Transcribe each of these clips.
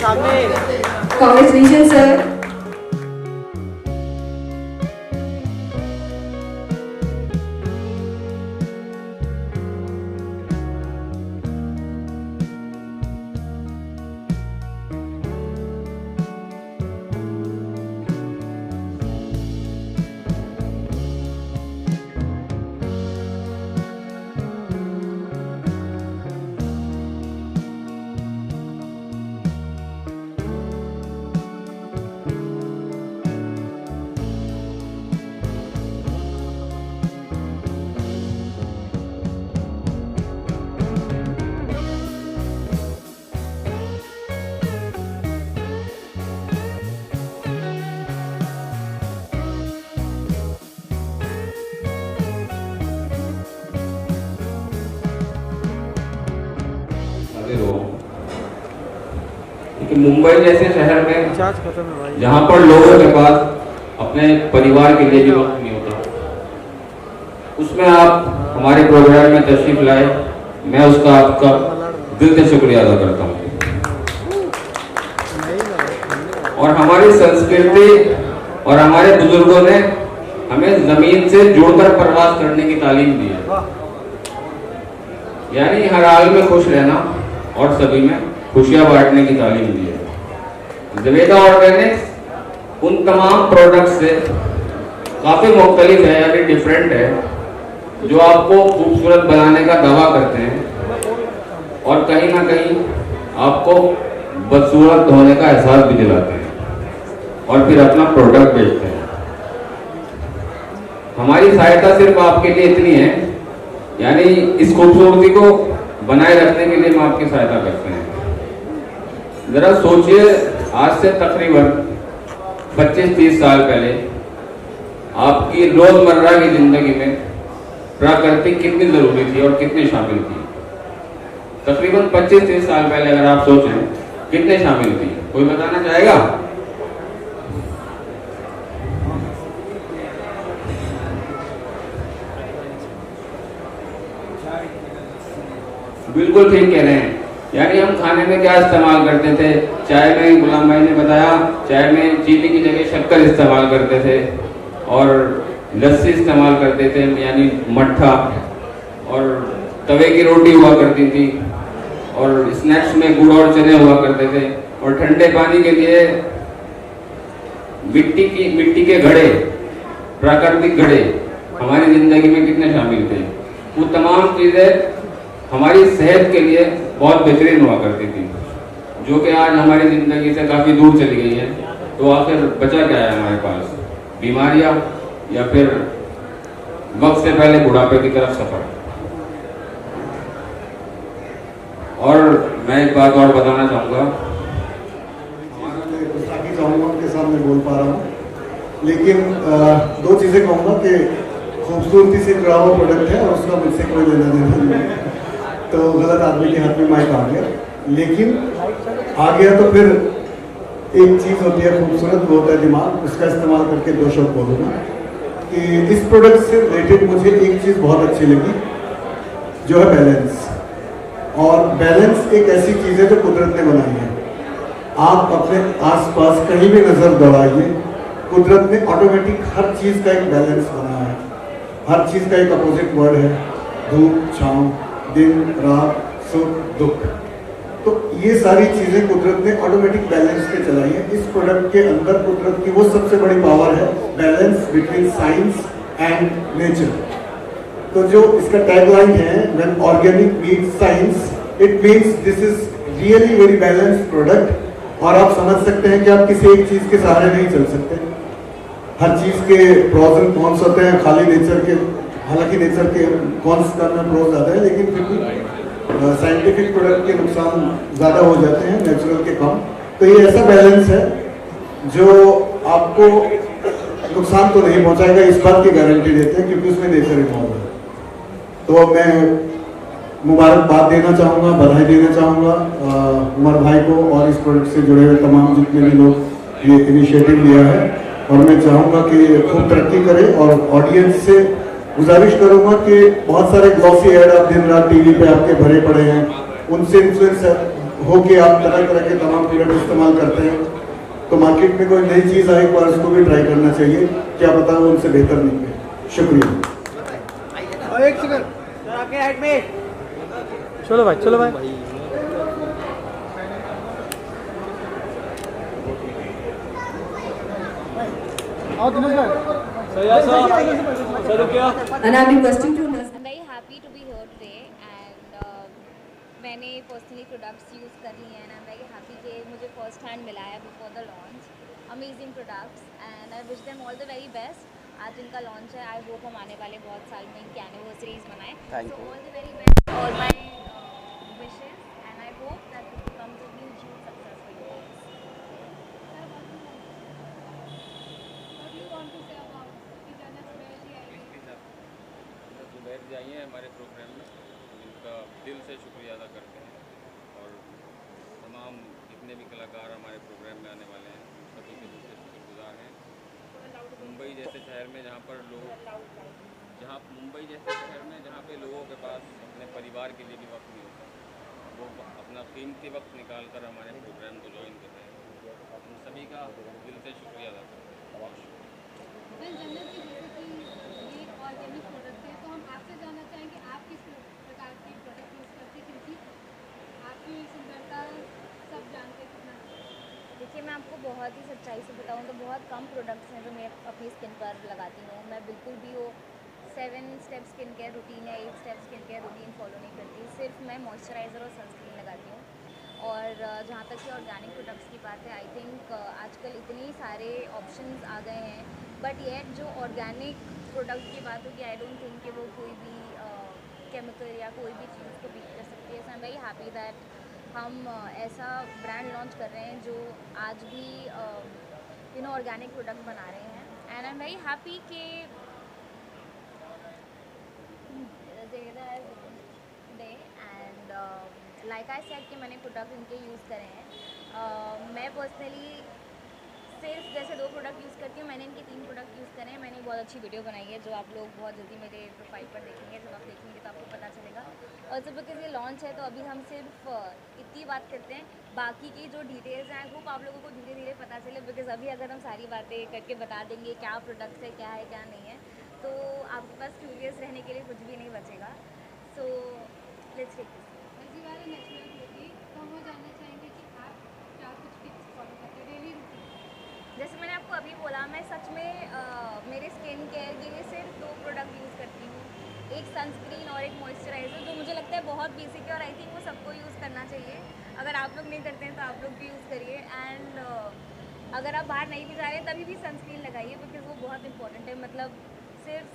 Congratulations, sir. कि मुंबई जैसे शहर में जहाँ पर लोगों के पास अपने परिवार के लिए भी वक्त नहीं होता, उसमें आप हमारे प्रोग्राम में तशरीफ लाए, मैं उसका आपका दिल से शुक्रिया अदा करता हूँ। और हमारी संस्कृति और हमारे बुजुर्गों ने हमें जमीन से जुड़कर प्रवास करने की तालीम दी है, यानी हर हाल में खुश रहना और सभी में खुशियां बांटने की तालीम दी है। ज़बेदा ऑर्गेनिक्स उन तमाम प्रोडक्ट्स से काफ़ी मुख्तलिफ है, यानी डिफरेंट है, जो आपको खूबसूरत बनाने का दावा करते हैं और कहीं ना कहीं आपको बदसूरत होने का एहसास भी दिलाते हैं और फिर अपना प्रोडक्ट बेचते हैं। हमारी सहायता सिर्फ आपके लिए इतनी है, यानी इस खूबसूरती को बनाए रखने के लिए हम आपकी सहायता करते हैं। जरा सोचिए, आज से तकरीबन 25-30 साल पहले आपकी रोजमर्रा की जिंदगी में प्रकृति कितनी जरूरी थी और कितनी शामिल थी। तकरीबन 25-30 साल पहले अगर आप सोचें कितने शामिल थी, कोई बताना चाहेगा? बिल्कुल ठीक कह रहे हैं। यानी हम खाने में क्या इस्तेमाल करते थे? चाय में गुलाम भाई ने बताया, चाय में चीनी की जगह शक्कर इस्तेमाल करते थे और लस्सी इस्तेमाल करते थे, यानी मट्ठा, और तवे की रोटी हुआ करती थी, और स्नैक्स में गुड़ और चने हुआ करते थे, और ठंडे पानी के लिए मिट्टी के घड़े, प्राकृतिक घड़े हमारी जिंदगी में कितने शामिल थे। वो तमाम चीजें हमारी सेहत के लिए बहुत बेहतरीन हुआ करती थी, जो कि आज हमारी ज़िंदगी से काफ़ी दूर चली गई है। तो आखिर बचा क्या है हमारे पास? बीमारियां या फिर वक्त से पहले बुढ़ापे की तरफ सफर। और मैं एक बात और बताना चाहूँगा, के सामने बोल पा रहा हूँ, लेकिन दो चीज़ें कहूँगा कि खूबसूरती से जुड़ा हुआ प्रोडक्ट है और उसका मुझसे कोई लेना देना नहीं है, तो गलत आदमी के हाथ में माइक आ गया। लेकिन आ गया तो फिर एक चीज़ होती है खूबसूरत, वो होता है दिमाग। उसका इस्तेमाल करके दो शब्द बोलूँगा कि इस प्रोडक्ट से रिलेटेड मुझे एक चीज़ बहुत अच्छी लगी, जो है बैलेंस। और बैलेंस एक ऐसी चीज़ है जो कुदरत ने बनाई है। आप अपने आसपास कहीं भी नज़र दौड़ाइए, कुदरत ने ऑटोमेटिक हर चीज़ का एक बैलेंस बनाया है। हर चीज़ का एक अपोजिट वर्ड है, धूप छाँव, दिन रात, सुख दुख। तो ये सारी चीज़ें कुदरत ने ऑटोमेटिक बैलेंस पे चलाई है। इस प्रोडक्ट के अंदर कुदरत की वो सबसे बड़ी पावर है, balance between science and nature. तो जो इसका टैगलाइन है, when organic meets science, it means this is really very balanced product. और आप समझ सकते हैं कि आप किसी एक चीज़ के सहारे नहीं चल सकते। हर चीज़ के प्रोज एंड कॉन्स होते हैं, खाली नेचर के, हालांकि नेचर के कॉन्स का में प्रोज ज़्यादा है, लेकिन फिर भी साइंटिफिक प्रोडक्ट के नुकसान ज़्यादा हो जाते हैं, नेचुरल के कम। तो ये ऐसा बैलेंस है जो आपको नुकसान तो नहीं पहुंचाएगा, इस बात की गारंटी देते हैं, क्योंकि उसमें नेचर इन्वॉल्व है। तो मैं मुबारकबाद देना चाहूँगा, बधाई देना चाहूँगा उमर भाई को और इस प्रोडक्ट से जुड़े हुए तमाम जितने भी लोग ये इनिशिएटिव लिया है। और मैं चाहूँगा कि खूब तरक्की करे, और ऑडियंस से गुजारिश करूँगा कि बहुत सारे ग्लॉसी ऐड आप दिन रात टीवी पे आपके भरे पड़े हैं, उनसे इन्फ्लुएंस हो कि आप तरह तरह के तमाम प्रोडक्ट इस्तेमाल करते हैं, तो मार्केट में कोई नई चीज़ आए एक बार उसको भी ट्राई करना चाहिए, क्या पता वो उनसे बेहतर निकले। शुक्रिया। एक सेकंड आगे हेड में चलो भाई, चलो भाई। And I'm requesting to I'm very happy to be here today and मैंने पर्सनली प्रोडक्ट्स यूज़ कर लिए हैं and I am very happy कि मुझे फर्स्ट हैंड मिला है before the launch. Amazing products and I wish them all the very best. आज इनका लॉन्च है, आई होप हम आने वाले बहुत साल में इनकी एनिवर्सरीज मनाएं। So all the very best, all my wishes and I hope that it becomes a huge success for you guys. Zubair ji आई हैं हमारे प्रोग्राम में, इनका दिल से शुक्रिया अदा करते हैं और तमाम जितने भी कलाकार हमारे प्रोग्राम में आने वाले हैं सभी के दिल से शुक्रगुजार हैं। मुंबई जैसे शहर में जहाँ पे लोगों के पास अपने परिवार के लिए भी वक्त नहीं होता, वो अपना कीमती वक्त निकाल कर हमारे प्रोग्राम को ज्वाइन करते हैं। उन सभी का दिल से शुक्रिया अदा करते हैं। बहुत ऑर्गेनिक प्रोडक्ट है, तो हम आपसे जानना चाहेंगे आप किस प्रकार के प्रोडक्ट यूज़ करते हैं, क्योंकि आपकी सुंदरता सब जानते हैं कितना। देखिए, मैं आपको बहुत ही सच्चाई से बताऊं तो बहुत कम प्रोडक्ट्स हैं जो मैं अपनी स्किन पर लगाती हूँ। मैं बिल्कुल भी वो 7 स्टेप स्किन केयर रूटीन या 8 step skin care routine follow नहीं करती। सिर्फ मैं मॉइस्चराइज़र और सनस्क्रीन लगाती हूँ। और जहाँ तक कि ऑर्गेनिक प्रोडक्ट्स की बात है, आई थिंक आजकल इतने सारे ऑप्शंस आ गए हैं, बट येट जो ऑर्गेनिक प्रोडक्ट की बात होगी, आई डोंट थिंक कि वो कोई भी केमिकल या कोई भी चीज़ को बीट कर सकती है। So I am very happy that हम ऐसा ब्रांड लॉन्च कर रहे हैं जो आज भी ऑर्गेनिक प्रोडक्ट बना रहे हैं। And I am very happy कि day and like I said कि मैंने प्रोडक्ट इनके यूज़ करे हैं। मैं पर्सनली सिर्फ जैसे 2 प्रोडक्ट यूज़ करती हूँ, मैंने इनके 3 प्रोडक्ट यूज़ करे हैं। मैंने बहुत अच्छी वीडियो बनाई है जो आप लोग बहुत जल्दी मेरे प्रोफाइल पर देखेंगे। जब आप देखेंगे तो आपको पता चलेगा। और जब बिकॉज ये लॉन्च है तो अभी हम सिर्फ इतनी बात करते हैं, बाकी की जो डिटेल्स हैं वो आप लोगों को धीरे धीरे पता चले। बिकॉज अभी अगर हम सारी बातें करके बता देंगे क्या प्रोडक्ट्स है क्या नहीं है, तो आपके पास क्यूरियस रहने के लिए कुछ भी नहीं बचेगा। So let's take this. ऐसी वाली नेचुरल ब्यूटी, तो हम वो जानना चाहेंगे कि आप क्या कुछ टिप्स फॉलो करते हैं डेली रूटीन। जैसे मैंने आपको अभी बोला, मैं सच में मेरे स्किन केयर के लिए सिर्फ 2 प्रोडक्ट यूज़ करती हूँ, एक सनस्क्रीन और एक मॉइस्चराइज़र, जो मुझे लगता है बहुत बेसिक है और आई थिंक वो सबको यूज़ करना चाहिए। अगर आप लोग नहीं करते हैं तो आप लोग भी यूज़ करिए। एंड अगर आप बाहर नहीं भी जा रहे हैं तभी भी सनस्क्रीन लगाइए, बिकॉज वो बहुत इंपॉर्टेंट है। मतलब सिर्फ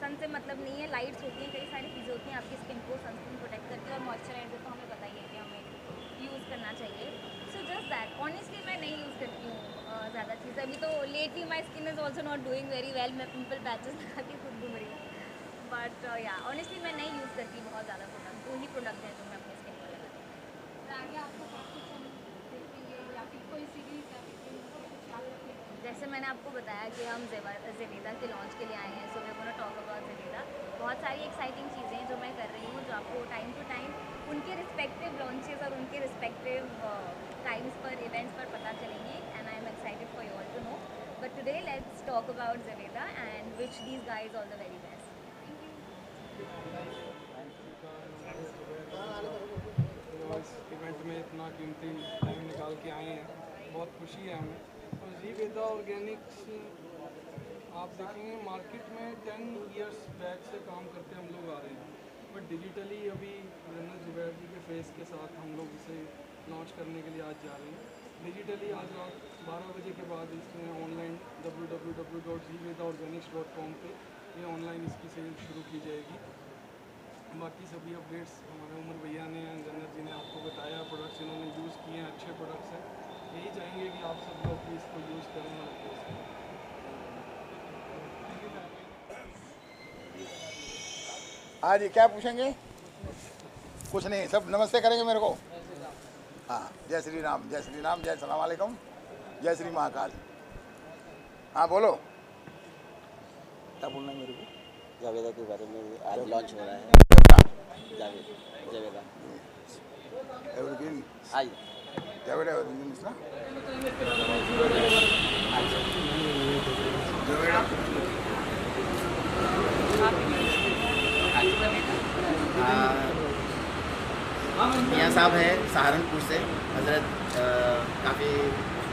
सन से मतलब नहीं है, लाइट्स होती हैं, कई सारी चीज़ें होती हैं आपकी स्किन को सनस्क्रीन प्रोटेक्ट करती है। और मॉइस्चराइज़र तो हमें पता ही है कि हमें यूज़ करना चाहिए। So just that. ऑनेस्टली मैं नहीं यूज़ करती हूँ ज़्यादा चीज़। अभी तो lately my skin is also not doing very well. मैं पिंपल पैचेस लगाती खुद घूम रही हूँ। बट या ऑनेस्टली मैं नहीं यूज़ करती बहुत ज़्यादा प्रोडक्ट। 2 ही प्रोडक्ट हैं जो मैं अपनी स्किन पर लगाती हूँ। और आगे आपको कुछ हम देखेंगे या फिर कोई सीरीज या फिर कुछ याद रखेंगे। जैसे मैंने आपको बताया कि हम ज़ेवेदा के लॉन्च के लिए आए हैं। So we gonna talk about ज़ेवेदा। बहुत सारी एक्साइटिंग चीज़ें हैं जो मैं कर रही हूँ, जो आपको टाइम टू टाइम उनके रिस्पेक्टिव लॉन्चेस और उनके रिस्पेक्टिव टाइम्स पर, इवेंट्स पर पता चलेंगे। And I am excited for you all to know. But today let's talk about ज़ेवेदा and wish these guys all the very best. Event में इतना कीमती टाइम निकाल के आए हैं, बहुत खुशी है हमें। और ज़ेवेदा ऑर्गेनिक्स आप देखेंगे मार्केट में 10 इयर्स बैक से काम करते हम लोग आ रहे हैं, बट डिजिटली अभी जनरल जुबैर जी के फेस के साथ हम लोग इसे लॉन्च करने के लिए आज जा रहे हैं। डिजिटली आज रात 12 बजे के बाद इसमें ऑनलाइन www.zevedaorganics.com पे ये ऑनलाइन इसकी सेल शुरू की जाएगी। बाकी सभी अपडेट्स हमारे उमर भैया ने, जनरल जी ने आपको बताया, प्रोडक्ट्स इन्होंने यूज़ किए हैं, अच्छे प्रोडक्ट्स हैं। यही चाहेंगे कि आप सब लोग भी इसको यूज़ करें और हाँ जी, क्या पूछेंगे? कुछ नहीं, सब नमस्ते करेंगे मेरे को। हाँ, जय श्री राम, जय श्री राम, जय सलाम वालेकुम, जय श्री महाकाल। हाँ बोलो, क्या बोलना है मेरे को? ज़ेवेदा के बारे में आज लॉन्च हो रहा है। ज़ेवेदा एवरग्रीन आई जावेद एवरग्रीन मिश्रा मियाँ साहब है सहारनपुर से। हज़रत काफ़ी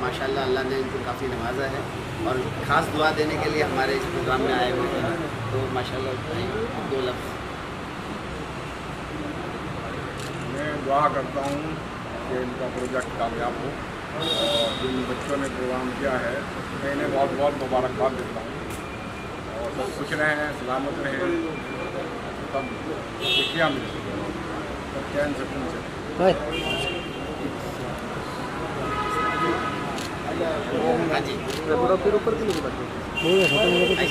माशाल्लाह अल्लाह ने इनको काफ़ी नवाजा है और ख़ास दुआ देने के लिए हमारे इस प्रोग्राम में आए हुए हैं। तो माशाल्लाह 2 लफ्ज़ मैं दुआ करता हूँ कि इनका प्रोजेक्ट कामयाब हो और जिन बच्चों ने प्रोग्राम किया है मैं इन्हें बहुत बहुत मुबारकबाद देता हूँ और सब खुश रहें, सलामत रहें, सब खुशियाँ मिलें, सब चैन सुकून से। हाँ जी पूरा फिर ऊपर के लिए बात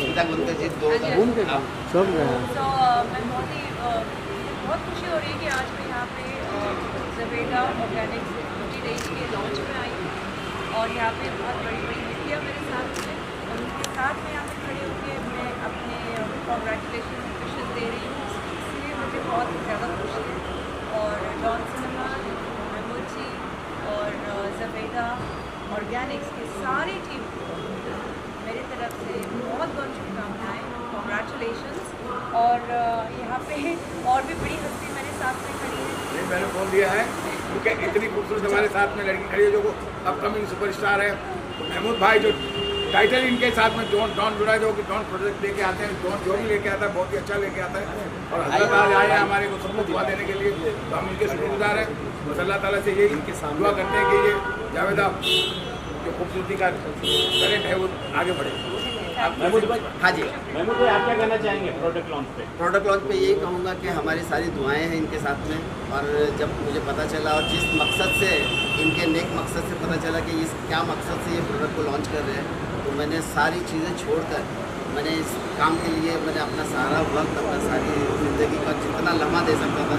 स्मिता गुंते जी 2 घूम के सब गए हैं। तो मैं बहुत खुशी हो रही है कि आज मैं यहाँ पे ज़बेदा ऑर्गेनिक्स 50 डेज के लॉन्च में आई हूँ और यहाँ पे बहुत बड़ी बड़ी हस्तियाँ मेरे साथ हैं और उनके साथ मैं यहाँ पे खड़े होकर मैं अपने कॉन्ग्रेचुलेशन विशेष दे रही हूँ, इसलिए मुझे बहुत ज़्यादा खुशी है। और डॉन सिनेमा, महमूद जी और ज़बेदा ऑर्गेनिक्स की सारी टीम को मेरी तरफ से बहुत बहुत शुभकामनाएँ, कॉन्ग्रेचुलेशंस। और यहाँ पे और भी बड़ी हस्ती मेरे साथ में खड़ी है। नहीं, मैंने फोन दिया है क्योंकि इतनी खूबसूरत हमारे साथ में लड़की खड़ी है जो अपकमिंग सुपरस्टार है। तो महमूद भाई जो टाइटल इनके साथ में डॉन जुड़ा है, जो कि डॉन प्रोजेक्ट लेके आते हैं, डॉन जो भी लेके आता है बहुत ही अच्छा लेके आता है और अल्लाह ताला आए हैं हमारे को सबको दुआ देने के लिए, तो हम इनके शुक्रगुजार हैं। बस अल्लाह ताला से ये इनके साथ दुआ करते हैं कि ये जावेदा जो खूबसूरती का टैलेंट है वो आगे बढ़े। महमूद भाई हाँ जी महमूद भाई आप क्या कहना चाहेंगे प्रोडक्ट लॉन्च पे? प्रोडक्ट लॉन्च पे यही कहूँगा कि हमारी सारी दुआएं हैं इनके साथ में। और जब मुझे पता चला और जिस मकसद से इनके नेक मकसद से पता चला कि इस क्या मकसद से ये प्रोडक्ट को लॉन्च कर रहे हैं, तो मैंने सारी चीज़ें छोड़कर मैंने इस काम के लिए मैंने अपना सारा वक्त, अपना सारी ज़िंदगी का जितना लम्हा दे सकता था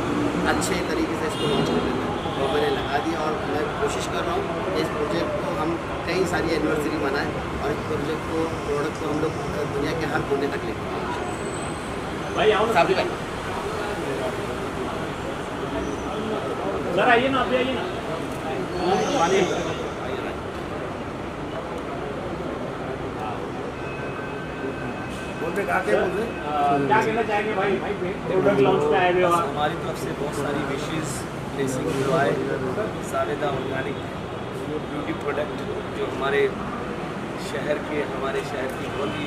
अच्छे तरीके से इसको लॉन्च करने में वो मैंने लगा दिया। और मैं कोशिश कर रहा हूँ कि इस प्रोजेक्ट को हम कई सारी एनिवर्सरी मनाएं और इस प्रोजेक्ट को प्रोडक्ट को हम लोग दुनिया के हर कोने तक लेकर जाएं। भाई आओ ना साबरी भाई सर, आइए ना, आप आइए ना। बोलते कहा के बोलते क्या कहना चाहेंगे भाई प्रोडक्ट लॉन्च पे आए हुए हो आप? हमारी तरफ से बहुत सारी विशेज़ ब्लेसिंग हुआ है। ज़बेदा ऑर्गेनिक ब्यूटी प्रोडक्ट जो हमारे शहर की बहुत ही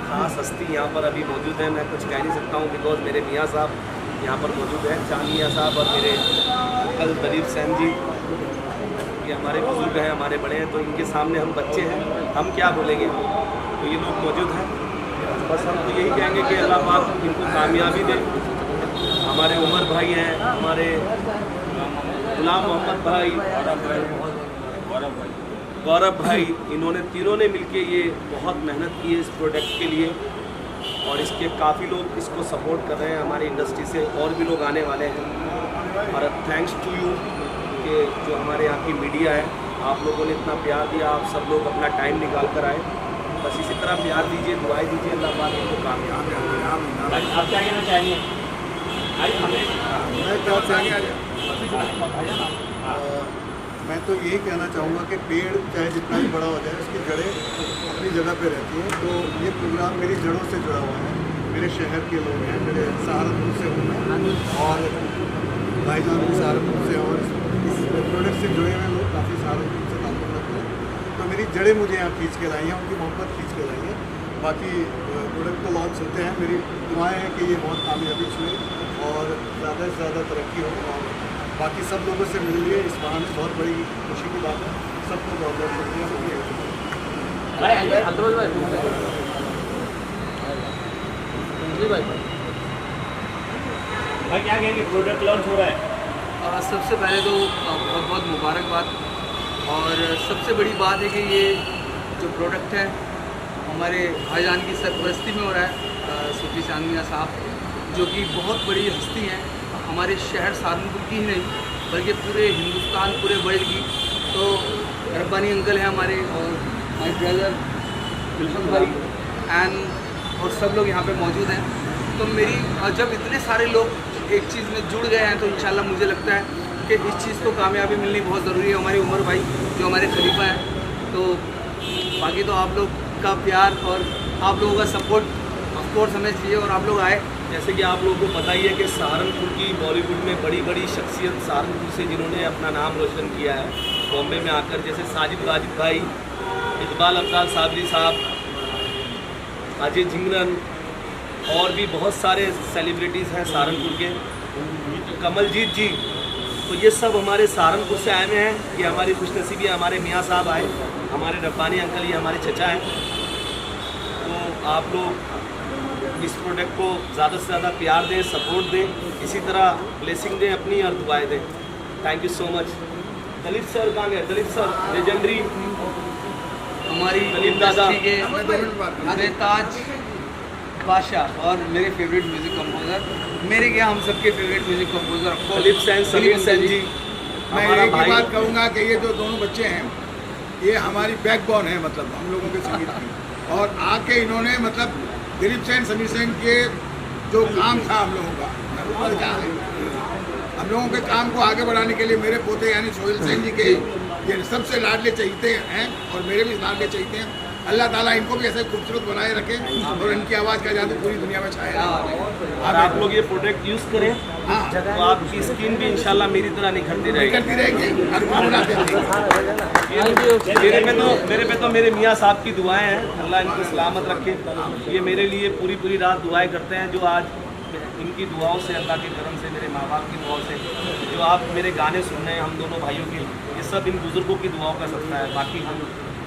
ख़ास हस्ती यहाँ पर अभी मौजूद है। मैं कुछ कह नहीं सकता हूँ बिकॉज मेरे मियाँ साहब यहाँ पर मौजूद हैं, चांद मियाँ साहब और मेरे अंकल दलीप सैन जी, ये हमारे बुजुर्ग हैं, हमारे बड़े हैं, तो इनके सामने हम बच्चे हैं, हम क्या बोलेंगे। तो ये लोग मौजूद हैं, बस हम तो यही कहेंगे कि अल्लाह पाक इनको कामयाबी दे। हमारे उमर भाई हैं, हमारे गुलाम मोहम्मद भाई, गौरव भाई, इन्होंने तीनों ने मिलके ये बहुत मेहनत की है इस प्रोडक्ट के लिए और इसके काफ़ी लोग इसको सपोर्ट कर रहे हैं। हमारी इंडस्ट्री से और भी लोग आने वाले हैं और थैंक्स टू यू कि जो हमारे यहाँ की मीडिया है, आप लोगों ने इतना प्यार दिया, आप सब लोग अपना टाइम निकाल कर आए। बस इसी तरह प्यार दीजिए, दुआएं दीजिए, अल्लाह पाक इनको कामयाब है। आप क्या कहना चाहेंगे? मैं तो यही कहना चाहूँगा कि पेड़ चाहे जितना भी बड़ा हो जाए उसकी जड़ें अपनी जगह पे रहती हैं। तो ये प्रोग्राम मेरी जड़ों से जुड़ा हुआ है, मेरे शहर के लोग हैं, मेरे सहारनपुर से हूँ मैं और भाईजान भी सहारनपुर से और इस प्रोडक्ट से जुड़े हुए लोग काफ़ी सहारनपुर से ताल्लुक़ रखते हैं। तो मेरी जड़ें मुझे यहाँ खींच के लाई हैं, उनकी मोहब्बत खींच के लाई है। बाकी प्रोडक्ट तो लॉन्च होते हैं, मेरी दुआएँ हैं कि ये बहुत कामयाबी छुए और ज़्यादा से ज़्यादा तरक्की हो और बाकी सब लोगों से मिल लिए इस बहाने बहुत बड़ी खुशी की बात है। सबको बहुत बहुत शुक्रिया। भाई क्या कहेंगे प्रोडक्ट लॉन्च हो रहा है? सबसे पहले तो बहुत बहुत मुबारकबाद और सबसे बड़ी बात है कि ये जो प्रोडक्ट है हमारे भाईजान की सरपरस्ती में हो रहा है। सूफी चांद मियाँ साहब जो कि बहुत बड़ी हस्ती हैं हमारे शहर सहारनपुर की ही नहीं बल्कि पूरे हिंदुस्तान, पूरे वर्ल्ड की। तो रब्बानी अंकल हैं हमारे और माय ब्रदर बिल्कुल भाई एंड और सब लोग यहाँ पे मौजूद हैं। तो मेरी जब इतने सारे लोग एक चीज़ में जुड़ गए हैं तो इंशाल्लाह मुझे लगता है कि इस चीज़ को कामयाबी मिलनी बहुत ज़रूरी है। हमारे उमर भाई जो हमारे खलीफा हैं, तो बाकी तो आप लोग का प्यार और आप लोगों का सपोर्ट ऑफकोर्स हमें चाहिए और आप लोग आए। जैसे कि आप लोगों को पता ही है कि सहारनपुर की बॉलीवुड में बड़ी बड़ी शख्सियत सहारनपुर से जिन्होंने अपना नाम रोशन किया है बॉम्बे में आकर, जैसे साजिद वाजिद भाई, इकबाल अब्दाल साबरी साहब, अजय झिंगरन और भी बहुत सारे सेलिब्रिटीज़ हैं सहारनपुर के, कमलजीत जी, तो ये सब हमारे सहारनपुर से आए हुए हैं। ये हमारी खुशनसीबी है, हमारे मियाँ साहब आए, हमारे रब्बानी अंकल, ये हमारे चचा हैं। तो आप लोग इस प्रोडक्ट को ज़्यादा से ज़्यादा प्यार दें, सपोर्ट दें, इसी तरह ब्लेसिंग दें अपनी और दुआएं दें। Thank you so much. Dalip sir कहाँ गए? दलीप सर लेजेंडरी हमारी दलीप दादा मेरे ताज बादशाह और मेरे फेवरेट म्यूज़िक कंपोज़र, मेरे क्या हम सबके favourite music composer Dilip Sen, Salim Sen ji. मैं एक ही बात कहूँगा कि ये जो दोनों बच्चे हैं ये हमारी बैकबोन है, मतलब हम लोगों के संगीत की। और आके इन्होंने मतलब दिलीप सेन, समीर सेन के जो काम था हम लोगों का, हम लोगों के काम को आगे बढ़ाने के लिए मेरे पोते यानी सोहेल सेन जी के ये सबसे लाडले चहीते हैं और मेरे भी लाडले चहीते हैं। अल्लाह ताला इनको भी ऐसे खूबसूरत बनाए रखे और इनकी आवाज़ का जादू पूरी दुनिया में छाया। और आप लोग ये प्रोडक्ट यूज़ करें तो आपकी स्किन भी इंशाल्लाह मेरी तरह निखरती रहेगी। मेरे पे तो मेरे मियाँ साहब की दुआएं हैं, अल्लाह इनको सलामत रखे। ये मेरे लिए पूरी रात दुआएं करते हैं, जो आज इनकी दुआओं से, अल्लाह के करम से, मेरे माँ बाप की दुआओं से, जो आप मेरे गाने सुन रहे हैं हम दोनों भाइयों के, ये सब इन बुज़ुर्गों की दुआओं का सदका है। बाकी हम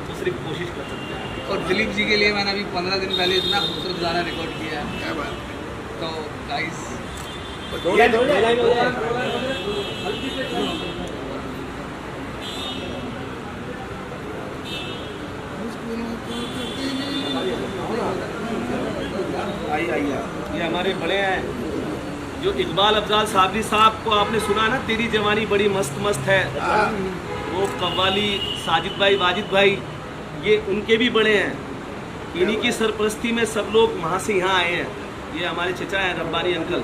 तो सिर्फ कोशिश कर सकते हैं। और दिलीप जी के लिए मैंने अभी 15 दिन पहले इतना खूबसूरत गाना रिकॉर्ड किया है। क्या बात। तो गाइस आइए, ये हमारे बड़े हैं जो इकबाल अफजाल साबरी साहब को आपने सुना ना, तेरी जवानी बड़ी मस्त मस्त है, वो कव्वाली साजिद भाई, वाजिद भाई, ये उनके भी बड़े हैं। इन्हीं की सरपरस्ती में सब लोग वहाँ से यहाँ आए हैं। ये हमारे चचा हैं रब्बानी अंकल,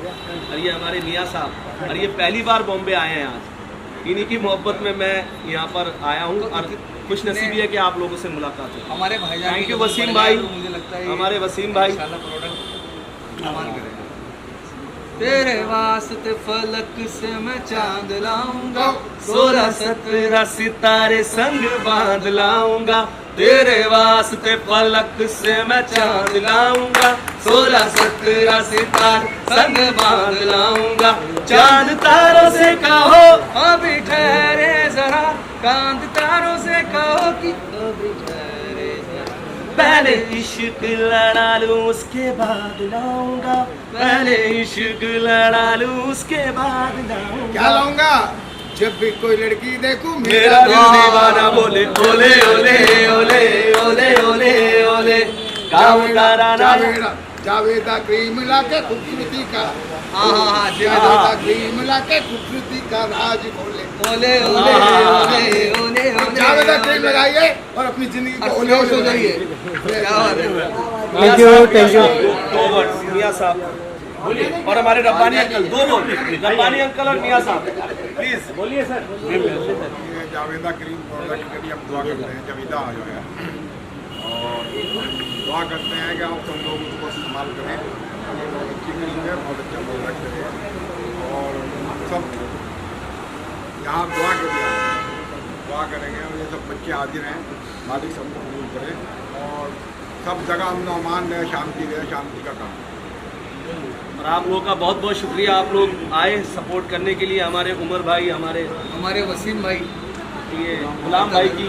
और ये हमारे मियाँ साहब, और ये पहली बार बॉम्बे आए हैं आज। इन्हीं की मोहब्बत में मैं यहाँ पर आया हूँ और खुश नसीबी है कि आप लोगों से मुलाकात हो। हमारे भाईजान, थैंक यू वसीम भाई, मुझे लगता है हमारे वसीम भाई। तेरे वास्ते फलक से मैं चांद लाऊंगा, 16-17 सितारे संग बांध लाऊंगा। तेरे वास्ते फलक से मैं चांद लाऊंगा, 16-17 सितारे संग बांध लाऊंगा। चांद तारों से कहो अभी ठहरे जरा, चांद तारों से कहो कि अभी ठहरे जरा। पहले इश्क लड़ा लूं उसके बाद लाऊंगा, पहले इश्क लड़ा लूं उसके बाद लाऊंगा। क्या लाऊंगा? जब भी कोई लड़की देखूं मेरा दिल दीवाना बोले ओले ओले ओले ओले ओले ओले। काम कराना जावेदा क्रीम लाके खूबसूरती का, हाँ जावेदा क्रीम लाके खूबसूरती का राज खोले। ओले ओले ओले ओले ओले। जावेदा क्रीम लगाइए और अपनी जिंदगी को ओले ओले बनाइए। क्या बात है। Thank you. दो वर्ड्स मियाँ साहब और हमारे रब्बानी अंकल, दोनों रब्बानी अंकल और मियाँ साहब प्लीज बोलिए सर। ये जावेदा क्रीम प्रोडक्ट के लिए हम दुआ करते हैं जावेदा आ जाए और दुआ करते हैं कि आप सब लोग उसको इस्तेमाल करें। ये बहुत अच्छी क्रीम है, बहुत अच्छा प्रोडक्ट है और सब यहाँ दुआ के लिए दुआ करेंगे और ये सब बच्चे हाजिर हैं, मालिक सबको कबूल करें और सब जगह अमन अमान रहे, शांति रहे, शांति का काम। और आप लोगों का बहुत बहुत शुक्रिया, आप लोग आए सपोर्ट करने के लिए। हमारे उमर भाई, हमारे वसीम भाई, ये गुलाम भाई की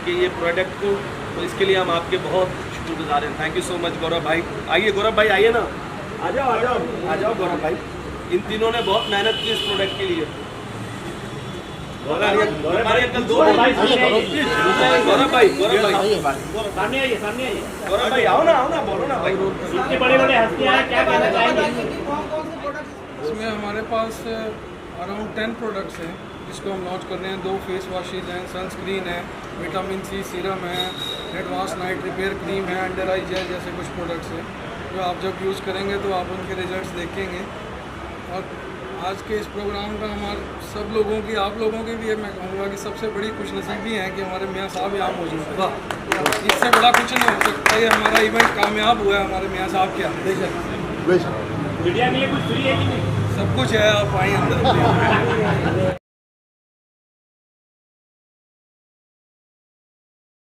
कि ये प्रोडक्ट को, तो इसके लिए हम आपके बहुत शुक्रगुजार हैं। थैंक यू सो मच गौरव भाई। आइए गौरव भाई, आइए ना, आ जाओ गौरव भाई। इन तीनों ने बहुत मेहनत की इस प्रोडक्ट के लिए। हमारे अंकल दो भाई, गौरव भाई सामने आइए, गौरव भाई आओ ना, बोलो ना भाई। इतनी बड़ी हस्तियां हैं, क्या कहना चाहेंगे? इसमें हमारे पास अराउंड 10 प्रोडक्ट्स हैं जिसको हम लॉन्च कर रहे हैं। 2 फेस वॉशेज हैं, सनस्क्रीन है, विटामिन सी सीरम है, एडवांस नाइट रिपेयर क्रीम है, अंडर आई जेल जैसे कुछ प्रोडक्ट्स हैं जो आप जब यूज़ करेंगे तो आप उनके रिजल्ट्स देखेंगे। और आज के इस प्रोग्राम का हमारे सब लोगों की, आप लोगों की भी है, मैं कहूँगा कि सबसे बड़ी खुशनसीबी है कि हमारे मियाँ साहब यहाँ मौजूद हैं। इससे बड़ा कुछ नहीं हो सकता। ये हमारा इवेंट कामयाब हुआ है हमारे मियाँ साहब के हाथ। मीडिया के लिए कुछ फ्री है कि नहीं? सब कुछ है, आप आइए अंदर।